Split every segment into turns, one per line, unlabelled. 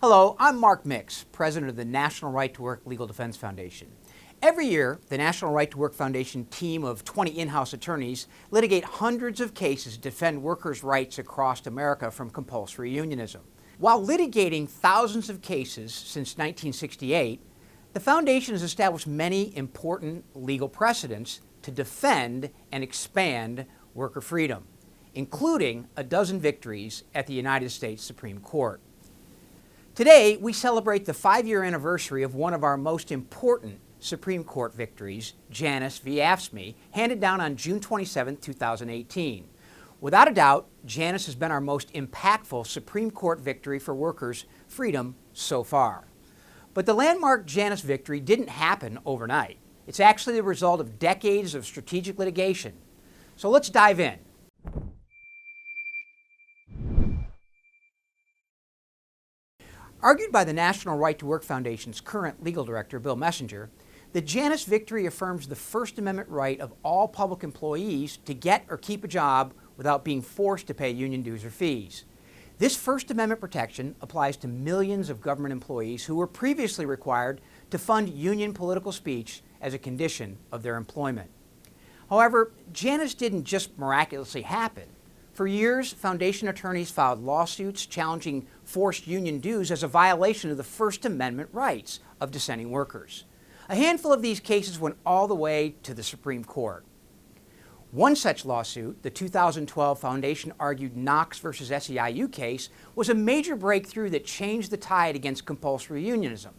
Hello, I'm Mark Mix, President of the National Right to Work Legal Defense Foundation. Every year, the National Right to Work Foundation team of 20 in-house attorneys litigate hundreds of cases to defend workers' rights across America from compulsory unionism. While litigating thousands of cases since 1968, the Foundation has established many important legal precedents to defend and expand worker freedom, including a dozen victories at the United States Supreme Court. Today, we celebrate the 5-year anniversary of one of our most important Supreme Court victories, Janus v. AFSCME, handed down on June 27, 2018. Without a doubt, Janus has been our most impactful Supreme Court victory for workers' freedom so far. But the landmark Janus victory didn't happen overnight. It's actually the result of decades of strategic litigation. So let's dive in. Argued by the National Right to Work Foundation's current legal director, Bill Messenger, the Janus victory affirms the First Amendment right of all public employees to get or keep a job without being forced to pay union dues or fees. This First Amendment protection applies to millions of government employees who were previously required to fund union political speech as a condition of their employment. However, Janus didn't just miraculously happen. For years, Foundation attorneys filed lawsuits challenging forced union dues as a violation of the First Amendment rights of dissenting workers. A handful of these cases went all the way to the Supreme Court. One such lawsuit, the 2012 Foundation-argued Knox v. SEIU case, was a major breakthrough that changed the tide against compulsory unionism.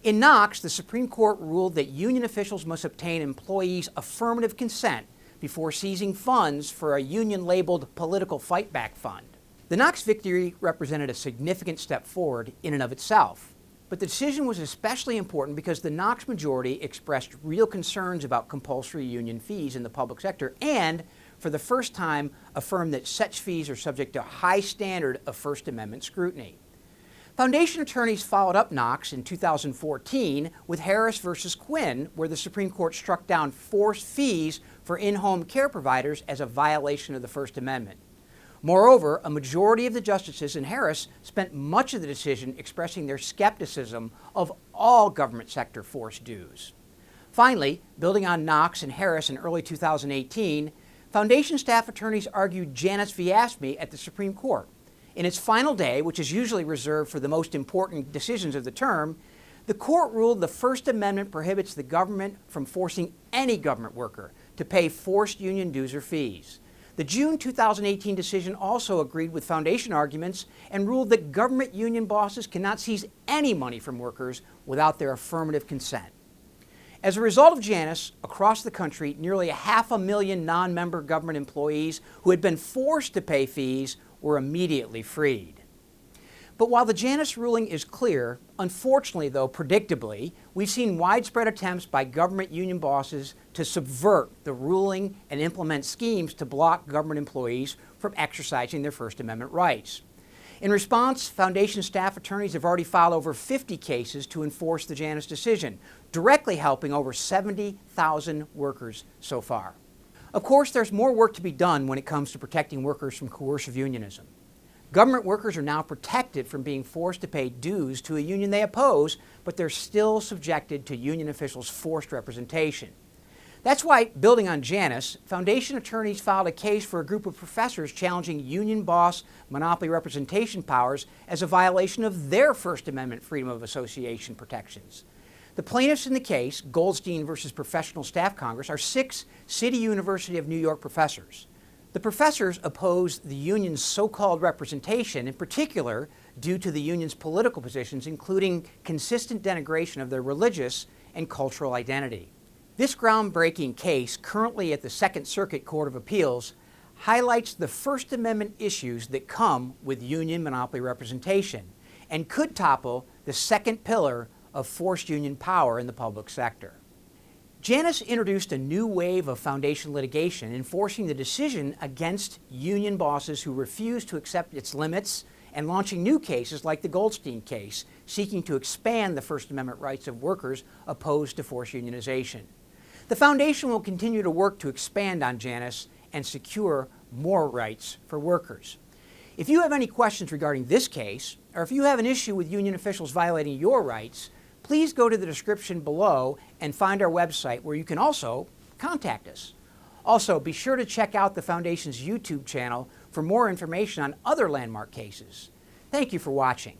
In Knox, the Supreme Court ruled that union officials must obtain employees' affirmative consent before seizing funds for a union-labeled political fightback fund. The Knox victory represented a significant step forward in and of itself. But the decision was especially important because the Knox majority expressed real concerns about compulsory union fees in the public sector and, for the first time, affirmed that such fees are subject to a high standard of First Amendment scrutiny. Foundation attorneys followed up Knox in 2014 with Harris v. Quinn, where the Supreme Court struck down forced fees for in-home care providers as a violation of the First Amendment. Moreover, a majority of the justices in Harris spent much of the decision expressing their skepticism of all government sector forced dues. Finally, building on Knox and Harris in early 2018, Foundation staff attorneys argued Janus v. AFSCME at the Supreme Court. In its final day, which is usually reserved for the most important decisions of the term, the court ruled the First Amendment prohibits the government from forcing any government worker to pay forced union dues or fees. The June 2018 decision also agreed with Foundation arguments and ruled that government union bosses cannot seize any money from workers without their affirmative consent. As a result of Janus, across the country, nearly 500,000 non-member government employees who had been forced to pay fees were immediately freed. But while the Janus ruling is clear, unfortunately, though, predictably, we've seen widespread attempts by government union bosses to subvert the ruling and implement schemes to block government employees from exercising their First Amendment rights. In response, Foundation staff attorneys have already filed over 50 cases to enforce the Janus decision, directly helping over 70,000 workers so far. Of course, there's more work to be done when it comes to protecting workers from coercive unionism. Government workers are now protected from being forced to pay dues to a union they oppose, but they're still subjected to union officials' forced representation. That's why, building on Janus, Foundation attorneys filed a case for a group of professors challenging union boss monopoly representation powers as a violation of their First Amendment freedom of association protections. The plaintiffs in the case, Goldstein versus Professional Staff Congress, are 6 City University of New York professors. The professors oppose the union's so-called representation, in particular due to the union's political positions, including consistent denigration of their religious and cultural identity. This groundbreaking case, currently at the Second Circuit Court of Appeals, highlights the First Amendment issues that come with union monopoly representation and could topple the second pillar of forced union power in the public sector. Janus introduced a new wave of Foundation litigation enforcing the decision against union bosses who refused to accept its limits and launching new cases like the Goldstein case, seeking to expand the First Amendment rights of workers opposed to forced unionization. The Foundation will continue to work to expand on Janus and secure more rights for workers. If you have any questions regarding this case, or if you have an issue with union officials violating your rights, please go to the description below and find our website where you can also contact us. Also, be sure to check out the Foundation's YouTube channel for more information on other landmark cases. Thank you for watching.